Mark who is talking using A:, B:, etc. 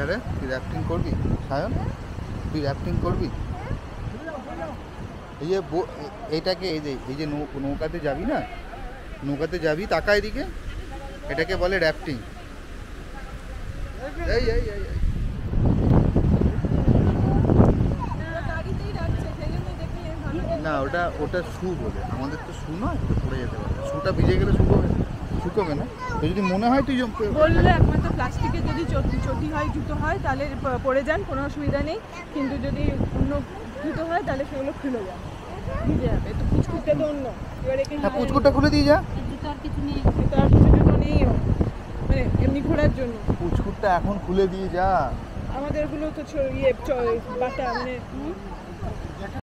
A: আরে তুই র্যাফটিং করবি সায়ন, তুই র্যাফটিং করবি? এই যে এইটাকে এই যে নৌকাতে যাবি না, নৌকাতে যাবি, তাকা এদিকে, এটাকে বলে র্যাফটিং। এই এই এই না, ওটা শু বলে, আমাদের তো শু নয়, পড়ে যেতে পারে। শুটা ভিজে গেলে শুকোবে না। তো যদি মনে হয় তুই
B: বললে একমাত্র প্লাস্টিকের যদি চটি হয়, জুতো হয়, তাহলে পরে যান, কোনো অসুবিধা নেই। কিন্তু যদি অন্য জুতো হয় তাহলে সেগুলো খুলে যান, ভিজে যাবে। তো পুচকুটটা তো অন্য, এবার একে
A: পুচকুটটা খুলে দিয়ে যা।
B: জুতো আর কিছু নেই, জুতো আর কিছু জুতো নেই, মানে এমনি ঘোরার জন্য।
A: পুচকুটটা এখন খুলে দিয়ে যা।
B: আমাদেরগুলো তো বাটা, মানে